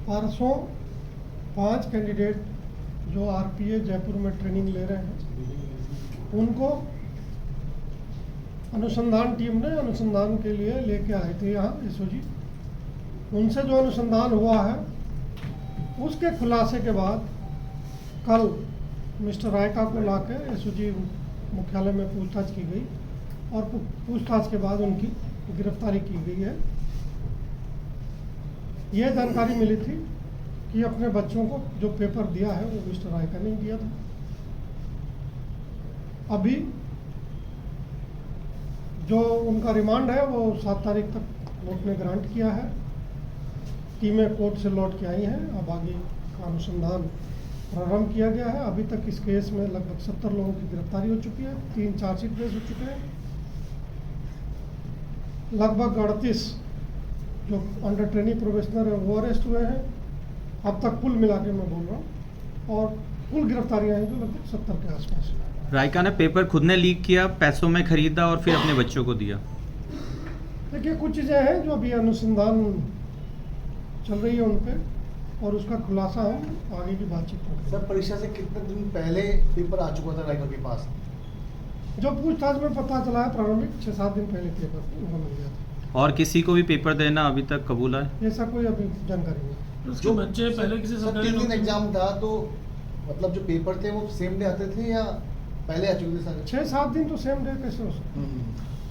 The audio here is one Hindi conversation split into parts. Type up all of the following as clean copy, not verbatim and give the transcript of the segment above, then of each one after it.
परसों 5 कैंडिडेट जो आरपीए जयपुर में ट्रेनिंग ले रहे हैं उनको अनुसंधान टीम ने अनुसंधान के लिए लेके आए थे यहाँ एसओजी। उनसे जो अनुसंधान हुआ है उसके खुलासे के बाद कल मिस्टर रायका को लाके एसओजी मुख्यालय में पूछताछ की गई और पूछताछ के बाद उनकी गिरफ्तारी की गई है। ये जानकारी मिली थी कि अपने बच्चों को जो पेपर दिया है वो मिस्टर रायका ने दिया था। अभी जो उनका रिमांड है वो 7 तारीख तक कोर्ट ने ग्रांट किया है। टीमें कोर्ट से लौट के आई हैं। अब आगे का अनुसंधान प्रारंभ किया गया है। अभी तक इस केस में लगभग 70 लोगों की गिरफ्तारी हो चुकी है। 3 चार्जशीट पेश हो चुके हैं। लगभग 38 जो अंडर ट्रेनिंग प्रोबेशनर है वो अरेस्ट हुए हैं। अब तक कुल मिला के मैं बोल रहा हूँ और कुल गिरफ्तारियां हैं जो लगभग 70 के आसपास है। रायका ने पेपर खुद ने लीक किया, पैसों में खरीदा और फिर अपने बच्चों को दिया। देखिए कुछ चीज़ें हैं जो अभी अनुसंधान चल रही है उन पर और उसका खुलासा हम आगे की बातचीत करेंगे। सर परीक्षा से कितने दिन पहले पेपर आ चुका था रायका के पास? जो पूछताछ में पता चला है प्रारंभिक 6-7 दिन पहले पेपर उनको मिल गया था। और किसी को भी पेपर देना अभी तक कबूल है? ऐसा कोई अभी जानकारी नहीं। जो बच्चे पहले किसी सरकारी 3 दिन एग्जाम था तो मतलब जो पेपर थे वो सेम डे आते थे या पहले आ चुके थे सारे? 6-7 दिन तो सेम डे कैसे हो सकता है?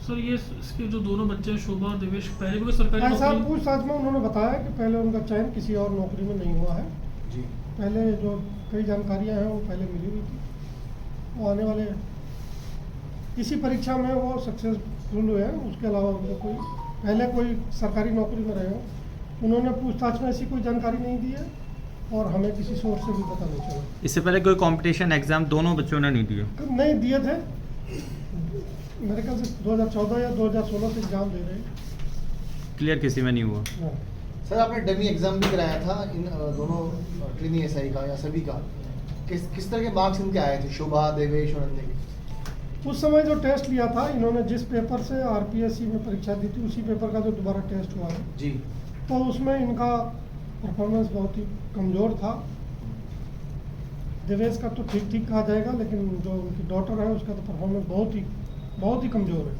सर ये इसके जो दोनों बच्चे हैं शोभा और देवेश पहले भी कोई सरकारी ऐसा नौकरी पूछताछ में उन्होंने बताया कि पहले उनका चयन किसी और नौकरी में नहीं हुआ है जी। पहले जो कई जानकारियां हैं वो पहले मिली हुई थी। वो आने वाले इसी परीक्षा में वो सक्सेसफुल हुए हैं। उसके अलावा उनको पहले कोई सरकारी नौकरी में रहे हो उन्होंने पूछताछ में ऐसी कोई जानकारी नहीं दी है और हमें किसी सोर्स से भी पता नहीं चला। इससे पहले कोई कंपटीशन एग्जाम दोनों बच्चों ने नहीं दिए? नहीं दिए थे। मेरे ख्याल से 2014 या 2016 से एग्जाम दे रहे हैं। क्लियर किसी में नहीं हुआ? हाँ। सर आपने डमी एग्जाम भी कराया था इन दोनों ट्रेनिंग एसआई का या सभी का, किस तरह के मार्क्स इनके आए थे शोभा देवेश और अन्य के? उस समय जो टेस्ट लिया था इन्होंने जिस पेपर से आरपीएससी में परीक्षा दी थी उसी पेपर का जो दोबारा टेस्ट हुआ है जी, तो उसमें इनका परफॉर्मेंस बहुत ही कमज़ोर था। देवेश का तो ठीक ठीक कहा जाएगा लेकिन जो उनकी डॉटर है उसका तो परफॉर्मेंस बहुत ही कमज़ोर है।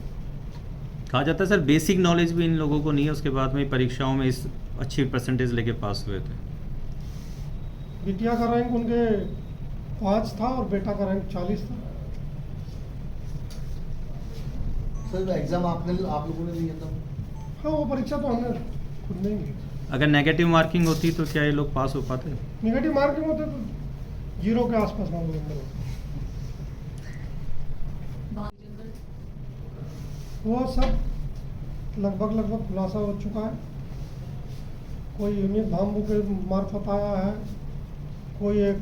कहा जाता है सर बेसिक नॉलेज भी इन लोगों को नहीं है, उसके बाद में परीक्षाओं में इस अच्छी परसेंटेज लेके पास हुए थे। बिटिया का रैंक उनके 5 था और बेटा का रैंक 40 था। सर एग्जाम आप लोगों ने दिया था? हाँ वो परीक्षा तो हमने खुद नहीं दी। अगर नेगेटिव मार्किंग होती तो क्या ये लोग पास हो पाते? नेगेटिव मार्किंग होते तो 0 के आसपास नंबर होते। वो सब लगभग खुलासा हो चुका है। कोई यूनिट भामू के मार्फत आया है, कोई एक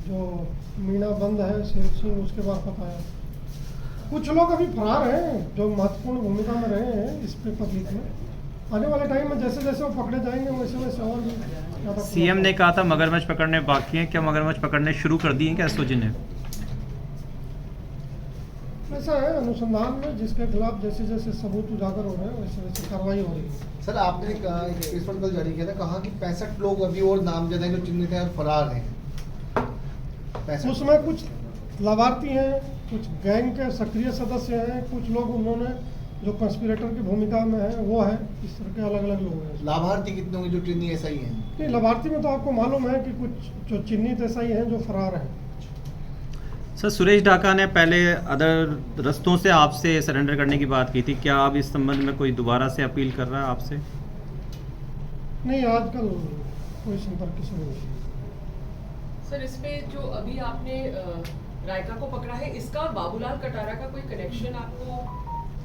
जो मीना बंद है शेर सिंह उसके मार्फत आया। कुछ लोग अभी फरार हैं जो महत्वपूर्ण भूमिका में रहे हैं इस पेपर लीक में। आने वाले टाइम में जैसे जैसे वो पकड़े जाएंगे वैसे वैसे और भी ज़्यादा। सीएम ने कहा था मगरमच्छ पकड़ने बाकी हैं, क्या मगरमच्छ पकड़ने शुरू कर दिए क्या एसओजी ने? ऐसा है अनुसंधान में जिसके खिलाफ जैसे जैसे सबूत उजागर हो रहे हैं वैसे वैसे कार्रवाई हो रही है। सर आपने एक प्रेस नोट कल जारी किया था, कहा कि 65 लोग अभी और नामजद हैं जो चिन्हित हैं और फरार हैं। 65 उसमें कुछ लाभार्थी हैं, कुछ गैंग के सक्रिय सदस्य हैं, कुछ लोग उन्होंने जो कंस्पिरेटर की भूमिका में है वो है। इस तरह के अलग अलग लोग हैं। लाभार्थी कितने होंगे जो ट्रेनिंग एसआई हैं? नहीं लाभार्थी में तो आपको मालूम है कि कुछ जो चिन्हित ऐसा ही हैं जो फरार हैं। सर सुरेश ढाका ने पहले अदर रस्तों से आपसे सरेंडर करने की बात की थी, क्या आप इस संबंध में कोई दोबारा से अपील कर रहा है आपसे? नहीं आजकल कोई संपर्क किसी नहीं है। सर इस पे जो अभी आपने रायका को पकड़ा है इसका और बाबूलाल कटारा का कोई कनेक्शन आपको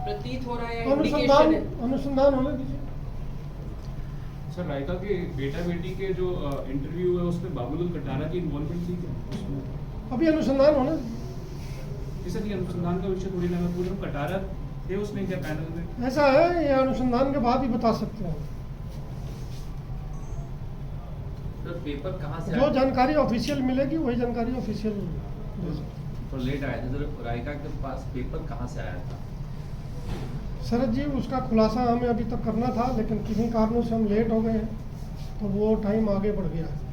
प्रतीत हो रहा है? अनुसंधान होने दीजिए। सर रायका के बेटा बेटी के जो इंटरव्यू है उसमें बाबूलाल कटारा की इन्वॉल्वमेंट थी क्या उसमें? अभी अनुसंधान होने सर ये अनुसंधान का विषय थोड़ी ना, मैं पूछ रहा हूँ कटारा थे उसमें क्या पैनल में? ऐसा है ये अनुसंधान के बाद ही बता सकते हैं। तो पेपर कहाँ से जो जानकारी ऑफिशियल मिलेगी वही जानकारी ऑफिशियल तो लेट आया था, तो रायका के पास पेपर कहाँ से आया था? शरद जी उसका खुलासा हमें अभी तक करना था लेकिन किन्हीं कारणों से हम लेट हो गए हैं। तो वो टाइम आगे बढ़ गया है।